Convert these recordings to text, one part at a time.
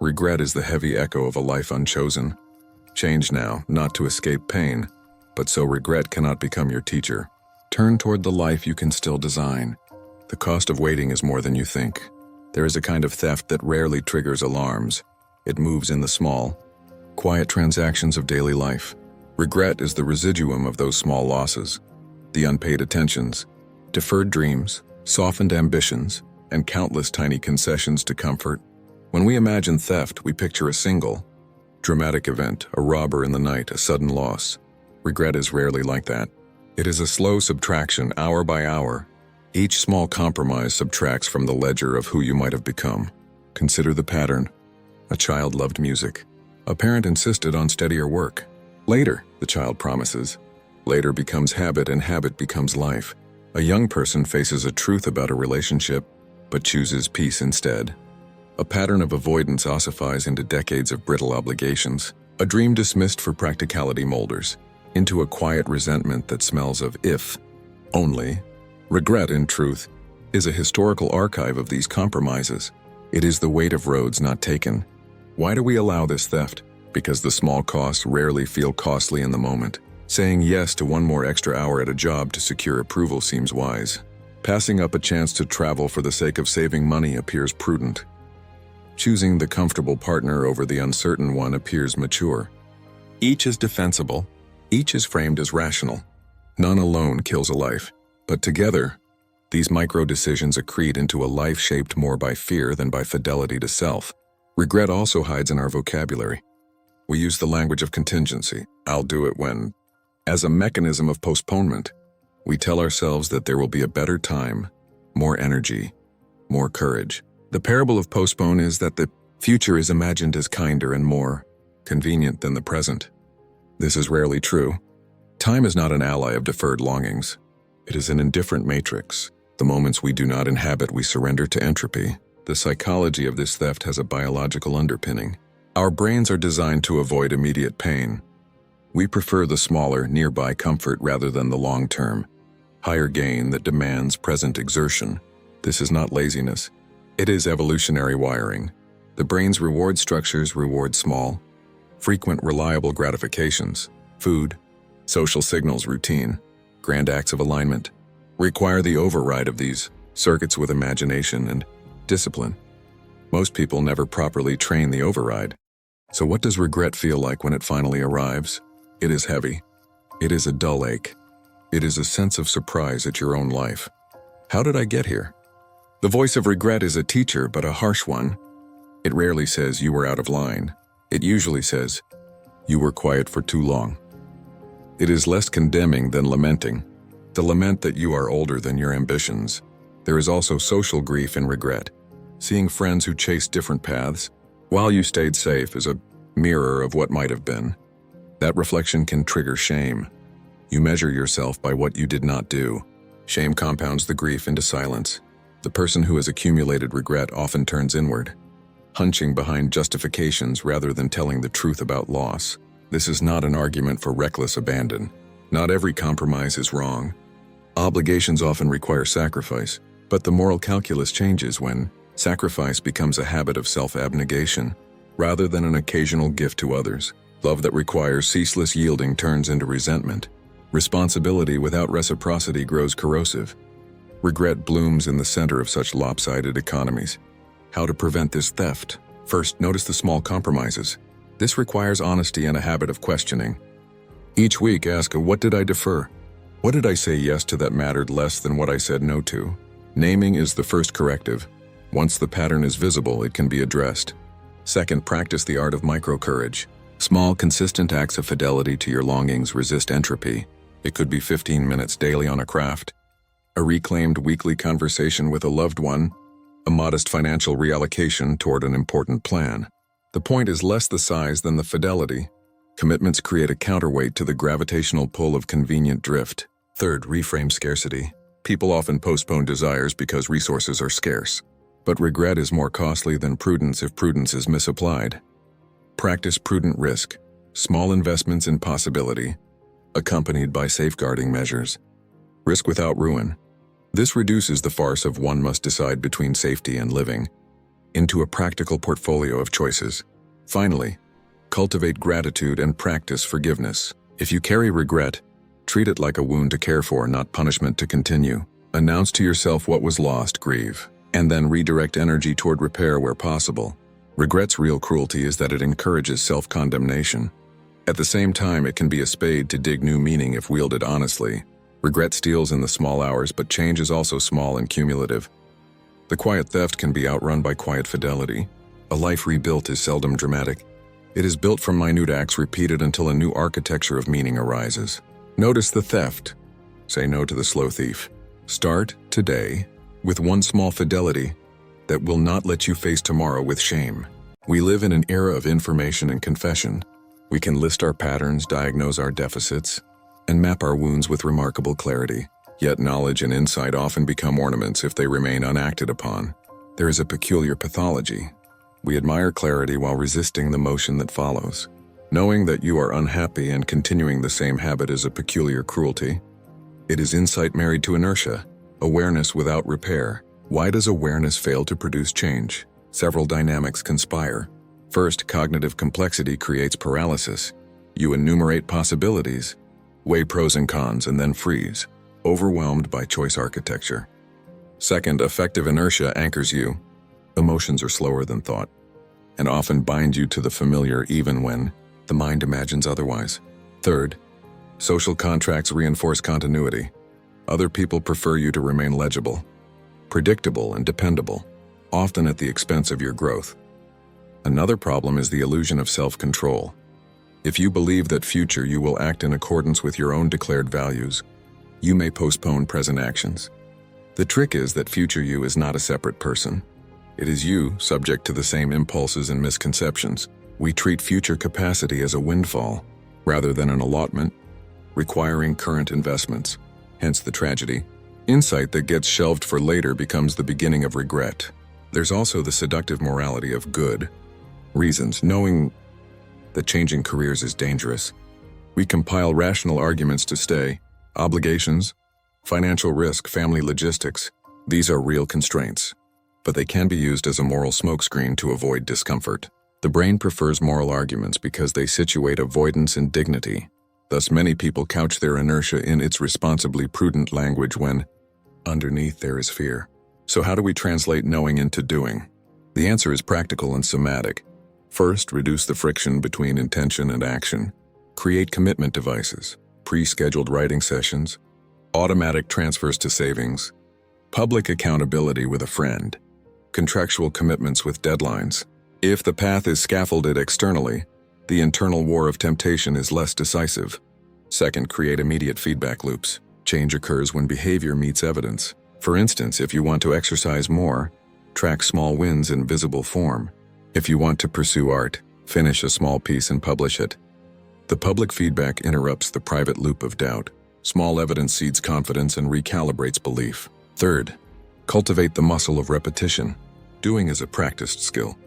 Regret is the heavy echo of a life unchosen. Change now, not to escape pain, but so regret cannot become your teacher. Turn toward the life you can still design. The cost of waiting is more than you think. There is a kind of theft that rarely triggers alarms. It moves in the small, quiet transactions of daily life. Regret is the residuum of those small losses, the unpaid attentions, deferred dreams, softened ambitions, and countless tiny concessions to comfort. When we imagine theft, we picture a single, dramatic event, a robber in the night, a sudden loss. Regret is rarely like that. It is a slow subtraction, hour by hour. Each small compromise subtracts from the ledger of who you might have become. Consider the pattern. A child loved music. A parent insisted on steadier work. Later, the child promises. Later becomes habit, and habit becomes life. A young person faces a truth about a relationship, but chooses peace instead. A pattern of avoidance ossifies into decades of brittle obligations. A dream dismissed for practicality molders into a quiet resentment that smells of if only. Regret, in truth, is a historical archive of these compromises. It is the weight of roads not taken. Why do we allow this theft? Because the small costs rarely feel costly in the moment. Saying yes to one more extra hour at a job to secure approval seems wise. Passing up a chance to travel for the sake of saving money appears prudent. Choosing the comfortable partner over the uncertain one appears mature. Each is defensible. Each is framed as rational. None alone kills a life, but together, these micro-decisions accrete into a life shaped more by fear than by fidelity to self. Regret also hides in our vocabulary. We use the language of contingency, I'll do it when. As a mechanism of postponement, we tell ourselves that there will be a better time, more energy, more courage. The parable of postpone is that the future is imagined as kinder and more convenient than the present. This is rarely true. Time is not an ally of deferred longings. It is an indifferent matrix. The moments we do not inhabit, we surrender to entropy. The psychology of this theft has a biological underpinning. Our brains are designed to avoid immediate pain. We prefer the smaller, nearby comfort rather than the long-term, higher gain that demands present exertion. This is not laziness. It is evolutionary wiring. The brain's reward structures reward small, frequent, reliable gratifications. Food, social signals, routine, grand acts of alignment require the override of these circuits with imagination and discipline. Most people never properly train the override. So what does regret feel like when it finally arrives? It is heavy. It is a dull ache. It is a sense of surprise at your own life. How did I get here? The voice of regret is a teacher, but a harsh one. It rarely says you were out of line. It usually says, you were quiet for too long. It is less condemning than lamenting. The lament that you are older than your ambitions. There is also social grief in regret. Seeing friends who chase different paths, while you stayed safe, is a mirror of what might have been. That reflection can trigger shame. You measure yourself by what you did not do. Shame compounds the grief into silence. The person who has accumulated regret often turns inward, hunching behind justifications rather than telling the truth about loss. This is not an argument for reckless abandon. Not every compromise is wrong. Obligations often require sacrifice, but the moral calculus changes when sacrifice becomes a habit of self-abnegation, rather than an occasional gift to others. Love that requires ceaseless yielding turns into resentment. Responsibility without reciprocity grows corrosive. Regret blooms in the center of such lopsided economies. How to prevent this theft? First, notice the small compromises. This requires honesty and a habit of questioning. Each week, ask, what did I defer? What did I say yes to that mattered less than what I said no to? Naming is the first corrective. Once the pattern is visible, it can be addressed. Second, practice the art of micro-courage. Small, consistent acts of fidelity to your longings resist entropy. It could be 15 minutes daily on a craft, a reclaimed weekly conversation with a loved one, a modest financial reallocation toward an important plan. The point is less the size than the fidelity. Commitments create a counterweight to the gravitational pull of convenient drift. Third, reframe scarcity. People often postpone desires because resources are scarce. But regret is more costly than prudence if prudence is misapplied. Practice prudent risk, small investments in possibility, accompanied by safeguarding measures. Risk without ruin. This reduces the farce of one must decide between safety and living. into a practical portfolio of choices. Finally, cultivate gratitude and practice forgiveness. If you carry regret, treat it like a wound to care for, not punishment to continue. Announce to yourself what was lost, grieve, and then redirect energy toward repair where possible. Regret's real cruelty is that it encourages self-condemnation. At the same time, it can be a spade to dig new meaning if wielded honestly. Regret steals in the small hours, but change is also small and cumulative. The quiet theft can be outrun by quiet fidelity. A life rebuilt is seldom dramatic. It is built from minute acts repeated until a new architecture of meaning arises. Notice the theft. Say no to the slow thief. Start today with one small fidelity that will not let you face tomorrow with shame. We live in an era of information and confession. We can list our patterns, diagnose our deficits, and map our wounds with remarkable clarity. Yet knowledge and insight often become ornaments if they remain unacted upon. There is a peculiar pathology. We admire clarity while resisting the motion that follows. Knowing that you are unhappy and continuing the same habit is a peculiar cruelty. It is insight married to inertia, awareness without repair. Why does awareness fail to produce change? Several dynamics conspire. First, cognitive complexity creates paralysis. You enumerate possibilities, weigh pros and cons, and then freeze, overwhelmed by choice architecture. Second, affective inertia anchors you. Emotions are slower than thought, and often bind you to the familiar even when the mind imagines otherwise. Third, social contracts reinforce continuity. Other people prefer you to remain legible, predictable, and dependable, often at the expense of your growth. Another problem is the illusion of self-control. If you believe that future you will act in accordance with your own declared values, you may postpone present actions. The trick is that future you is not a separate person. It is you, subject to the same impulses and misconceptions. We treat future capacity as a windfall, rather than an allotment, requiring current investments. Hence the tragedy. Insight that gets shelved for later becomes the beginning of regret. There's also the seductive morality of good reasons. Knowing that changing careers is dangerous, we compile rational arguments to stay. Obligations, financial risk, family logistics, these are real constraints, but they can be used as a moral smokescreen to avoid discomfort. The brain prefers moral arguments because they situate avoidance and dignity. Thus, many people couch their inertia in its responsibly prudent language when underneath there is fear. So how do we translate knowing into doing? The answer is practical and somatic. First, reduce the friction between intention and action. Create commitment devices, pre-scheduled writing sessions, automatic transfers to savings, public accountability with a friend, contractual commitments with deadlines. If the path is scaffolded externally, the internal war of temptation is less decisive. Second, create immediate feedback loops. Change occurs when behavior meets evidence. For instance, if you want to exercise more, track small wins in visible form. If you want to pursue art, finish a small piece and publish it. The public feedback interrupts the private loop of doubt. Small evidence seeds confidence and recalibrates belief. Third, cultivate the muscle of repetition. Doing is a practiced skill.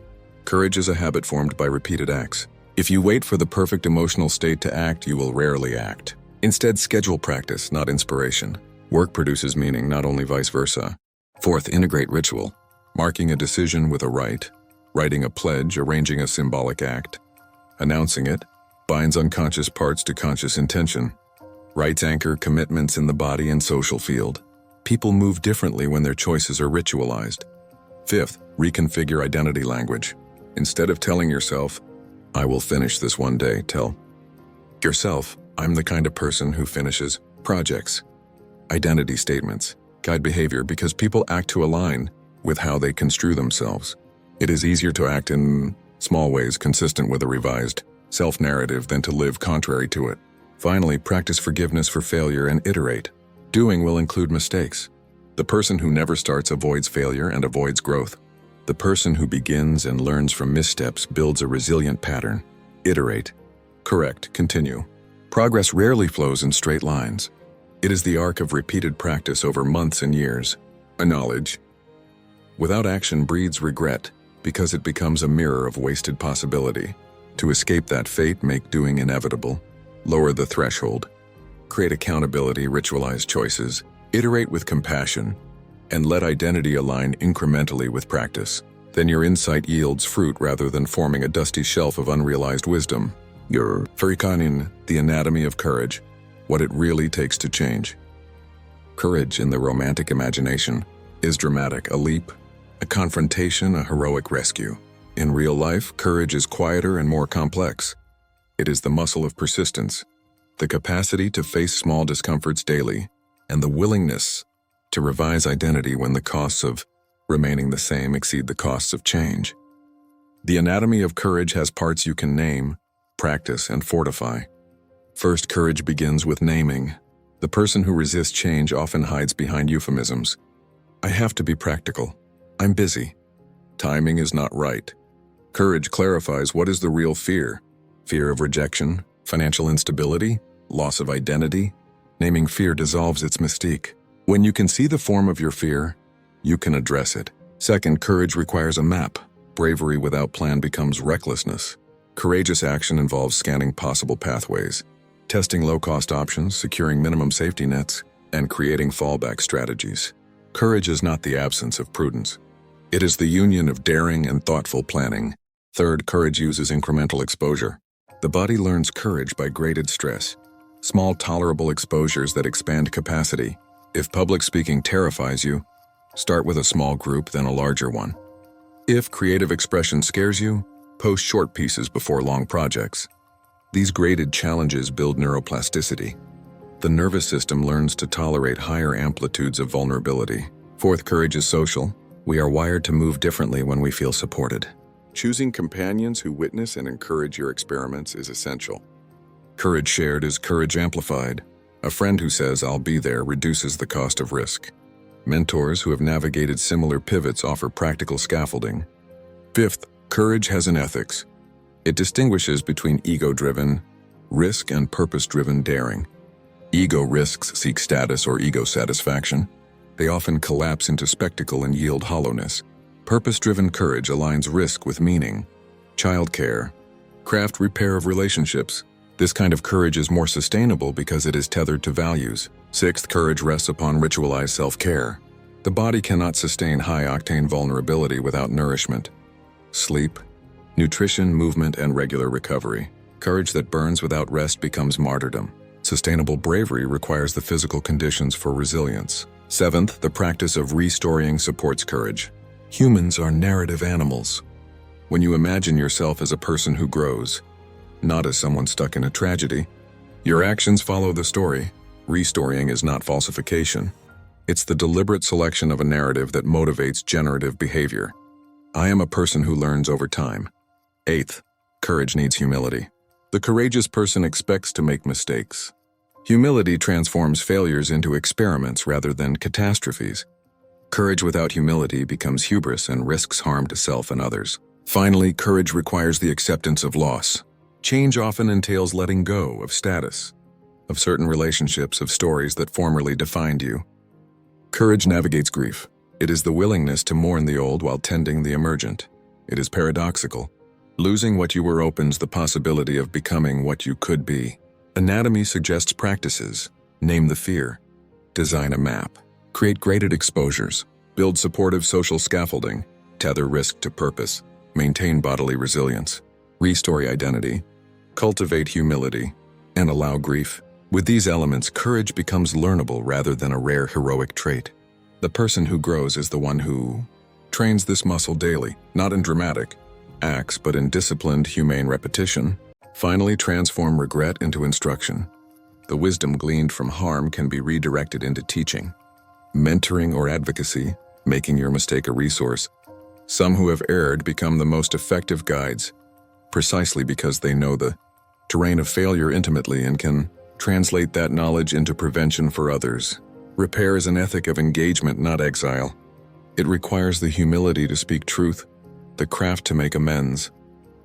Courage is a habit formed by repeated acts. If you wait for the perfect emotional state to act, you will rarely act. Instead, schedule practice, not inspiration. Work produces meaning, not only vice versa. Fourth, integrate ritual. Marking a decision with a rite, writing a pledge, arranging a symbolic act, announcing it, binds unconscious parts to conscious intention. Rites anchor commitments in the body and social field. People move differently when their choices are ritualized. Fifth, reconfigure identity language. Instead of telling yourself, I will finish this one day, tell yourself, I'm the kind of person who finishes projects. Identity statements guide behavior because people act to align with how they construe themselves. It is easier to act in small ways consistent with a revised self-narrative than to live contrary to it. Finally, practice forgiveness for failure and iterate. Doing will include mistakes. The person who never starts avoids failure and avoids growth. The person who begins and learns from missteps builds a resilient pattern. Iterate. Correct. Continue. Progress rarely flows in straight lines. It is the arc of repeated practice over months and years. A knowledge without action breeds regret because it becomes a mirror of wasted possibility. To escape that fate, make doing inevitable. Lower the threshold. Create accountability, ritualize choices, iterate with compassion, and let identity align incrementally with practice. Then your insight yields fruit rather than forming a dusty shelf of unrealized wisdom. Your Furikanin, the anatomy of courage, what it really takes to change. Courage in the romantic imagination is dramatic, a leap, a confrontation, a heroic rescue. In real life, courage is quieter and more complex. It is the muscle of persistence, the capacity to face small discomforts daily, and the willingness to revise identity when the costs of remaining the same exceed the costs of change. The anatomy of courage has parts you can name, practice, and fortify. First, courage begins with naming. The person who resists change often hides behind euphemisms. I have to be practical. I'm busy. Timing is not right. Courage clarifies what is the real fear. Fear of rejection, financial instability, loss of identity. Naming fear dissolves its mystique. When you can see the form of your fear, you can address it. Second, courage requires a map. Bravery without plan becomes recklessness. Courageous action involves scanning possible pathways, testing low-cost options, securing minimum safety nets, and creating fallback strategies. Courage is not the absence of prudence. It is the union of daring and thoughtful planning. Third, courage uses incremental exposure. The body learns courage by graded stress. Small tolerable exposures that expand capacity. If public speaking terrifies you, start with a small group, then a larger one. If creative expression scares you, post short pieces before long projects. These graded challenges build neuroplasticity. The nervous system learns to tolerate higher amplitudes of vulnerability. Fourth, courage is social. We are wired to move differently when we feel supported. Choosing companions who witness and encourage your experiments is essential. Courage shared is courage amplified. A friend who says, "I'll be there," reduces the cost of risk. Mentors who have navigated similar pivots offer practical scaffolding. Fifth, courage has an ethics. It distinguishes between ego-driven risk and purpose-driven daring. Ego risks seek status or ego satisfaction. They often collapse into spectacle and yield hollowness. Purpose-driven courage aligns risk with meaning. Childcare, craft repair of relationships. This kind of courage is more sustainable because it is tethered to values. Sixth, courage rests upon ritualized self-care. The body cannot sustain high-octane vulnerability without nourishment. Sleep, nutrition, movement, and regular recovery. Courage that burns without rest becomes martyrdom. Sustainable bravery requires the physical conditions for resilience. Seventh, the practice of restoring supports courage. Humans are narrative animals. When you imagine yourself as a person who grows, not as someone stuck in a tragedy, your actions follow the story. Restoring is not falsification. It's the deliberate selection of a narrative that motivates generative behavior. I am a person who learns over time. Eighth, courage needs humility. The courageous person expects to make mistakes. Humility transforms failures into experiments rather than catastrophes. Courage without humility becomes hubris and risks harm to self and others. Finally, courage requires the acceptance of loss. Change often entails letting go of status, of certain relationships, of stories that formerly defined you. Courage navigates grief. It is the willingness to mourn the old while tending the emergent. It is paradoxical. Losing what you were opens the possibility of becoming what you could be. Anatomy suggests practices. Name the fear. Design a map. Create graded exposures. Build supportive social scaffolding. Tether risk to purpose. Maintain bodily resilience. Restore identity. Cultivate humility. And allow grief. With these elements, courage becomes learnable rather than a rare heroic trait. The person who grows is the one who trains this muscle daily, not in dramatic acts, but in disciplined, humane repetition. Finally, transform regret into instruction. The wisdom gleaned from harm can be redirected into teaching, mentoring, or advocacy, making your mistake a resource. Some who have erred become the most effective guides, precisely because they know the terrain of failure intimately and can translate that knowledge into prevention for others. Repair is an ethic of engagement, not exile. It requires the humility to speak truth, the craft to make amends,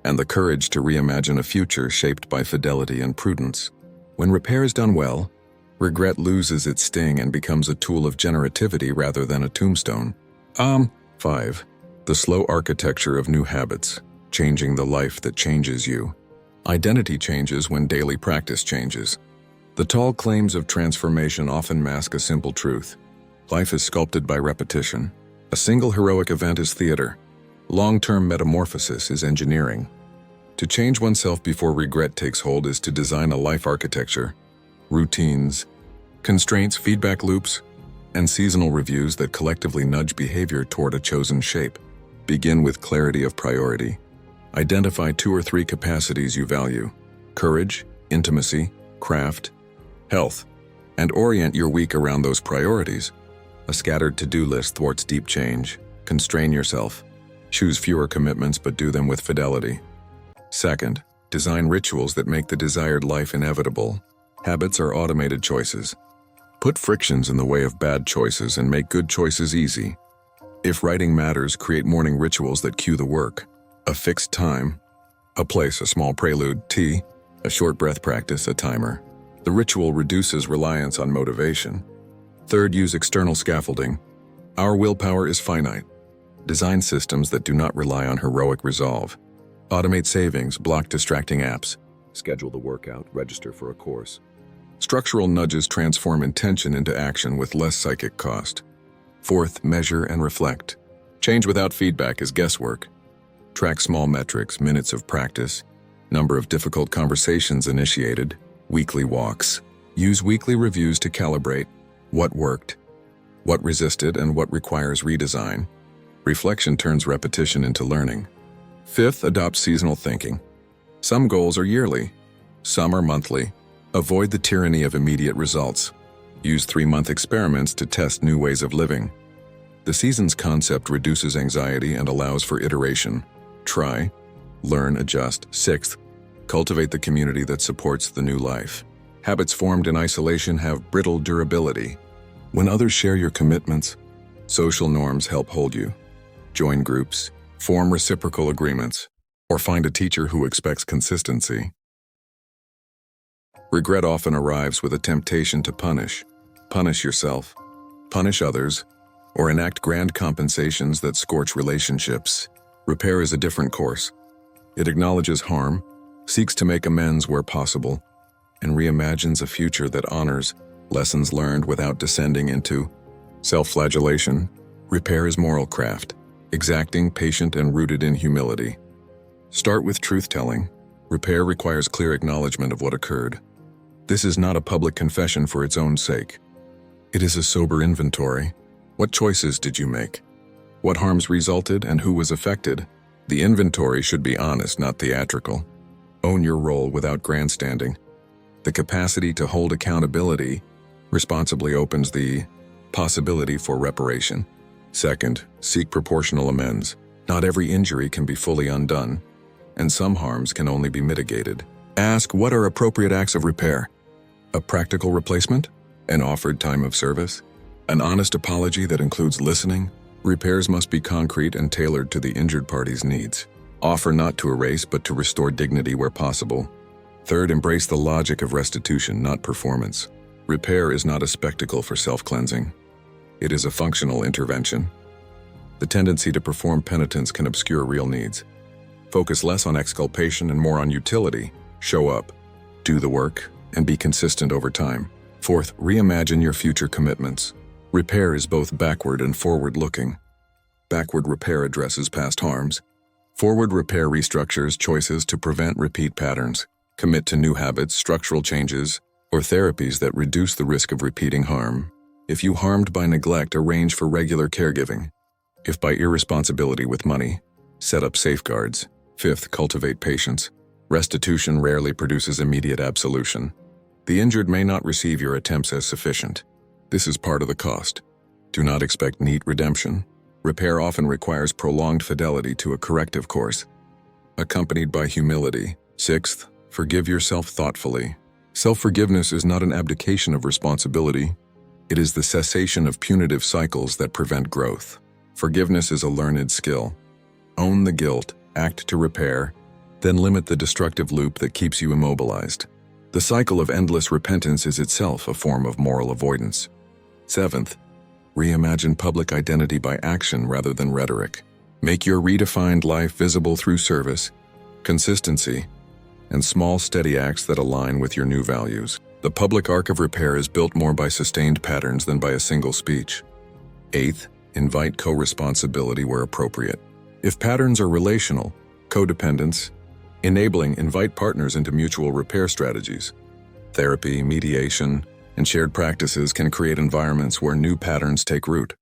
and the courage to reimagine a future shaped by fidelity and prudence. When repair is done well, regret loses its sting and becomes a tool of generativity rather than a tombstone. 5. The slow architecture of new habits, changing the life that changes you. Identity changes when daily practice changes. The tall claims of transformation often mask a simple truth. Life is sculpted by repetition. A single heroic event is theater. Long-term metamorphosis is engineering. To change oneself before regret takes hold is to design a life architecture, routines, constraints, feedback loops, and seasonal reviews that collectively nudge behavior toward a chosen shape. Begin with clarity of priority. Identify 2 or 3 capacities you value: courage, intimacy, craft, health, and orient your week around those priorities. A scattered to-do list thwarts deep change. Constrain yourself. Choose fewer commitments but do them with fidelity. Second, design rituals that make the desired life inevitable. Habits are automated choices. Put frictions in the way of bad choices and make good choices easy. If writing matters, create morning rituals that cue the work. A fixed time, a place, a small prelude, tea, a short breath practice, a timer. The ritual reduces reliance on motivation. Third, use external scaffolding. Our willpower is finite. Design systems that do not rely on heroic resolve. Automate savings, block distracting apps. Schedule the workout, register for a course. Structural nudges transform intention into action with less psychic cost. Fourth, measure and reflect. Change without feedback is guesswork. Track small metrics, minutes of practice, number of difficult conversations initiated, weekly walks. Use weekly reviews to calibrate what worked, what resisted, and what requires redesign. Reflection turns repetition into learning. Fifth, adopt seasonal thinking. Some goals are yearly, some are monthly. Avoid the tyranny of immediate results. Use 3-month experiments to test new ways of living. The seasons concept reduces anxiety and allows for iteration. Try, learn, adjust. Sixth, cultivate the community that supports the new life. Habits formed in isolation have brittle durability. When others share your commitments, social norms help hold you. Join groups, form reciprocal agreements, or find a teacher who expects consistency. Regret often arrives with a temptation to punish. Punish yourself, punish others, or enact grand compensations that scorch relationships. Repair is a different course. It acknowledges harm, seeks to make amends where possible, and reimagines a future that honors lessons learned without descending into self-flagellation. Repair is moral craft, exacting, patient, and rooted in humility. Start with truth-telling. Repair requires clear acknowledgement of what occurred. This is not a public confession for its own sake. It is a sober inventory. What choices did you make? What harms resulted and who was affected? The inventory should be honest, not theatrical. Own your role without grandstanding. The capacity to hold accountability responsibly opens the possibility for reparation. Second, seek proportional amends. Not every injury can be fully undone, and some harms can only be mitigated. Ask, what are appropriate acts of repair? A practical replacement? An offered time of service? An honest apology that includes listening? Repairs must be concrete and tailored to the injured party's needs. Offer not to erase but to restore dignity where possible. Third, embrace the logic of restitution, not performance. Repair is not a spectacle for self-cleansing. It is a functional intervention. The tendency to perform penitence can obscure real needs. Focus less on exculpation and more on utility. Show up, do the work, and be consistent over time. Fourth, reimagine your future commitments. Repair is both backward and forward-looking. Backward repair addresses past harms. Forward repair restructures choices to prevent repeat patterns. Commit to new habits, structural changes, or therapies that reduce the risk of repeating harm. If you harmed by neglect, arrange for regular caregiving. If by irresponsibility with money, set up safeguards. Fifth, cultivate patience. Restitution rarely produces immediate absolution. The injured may not receive your attempts as sufficient. This is part of the cost. Do not expect neat redemption. Repair often requires prolonged fidelity to a corrective course, accompanied by humility. Sixth, forgive yourself thoughtfully. Self-forgiveness is not an abdication of responsibility. It is the cessation of punitive cycles that prevent growth. Forgiveness is a learned skill. Own the guilt, act to repair, then limit the destructive loop that keeps you immobilized. The cycle of endless repentance is itself a form of moral avoidance. Seventh, reimagine public identity by action rather than rhetoric. Make your redefined life visible through service, consistency, and small, steady acts that align with your new values. The public arc of repair is built more by sustained patterns than by a single speech. Eighth, invite co-responsibility where appropriate. If patterns are relational, codependence, enabling invite partners into mutual repair strategies. Therapy, mediation, and shared practices can create environments where new patterns take root.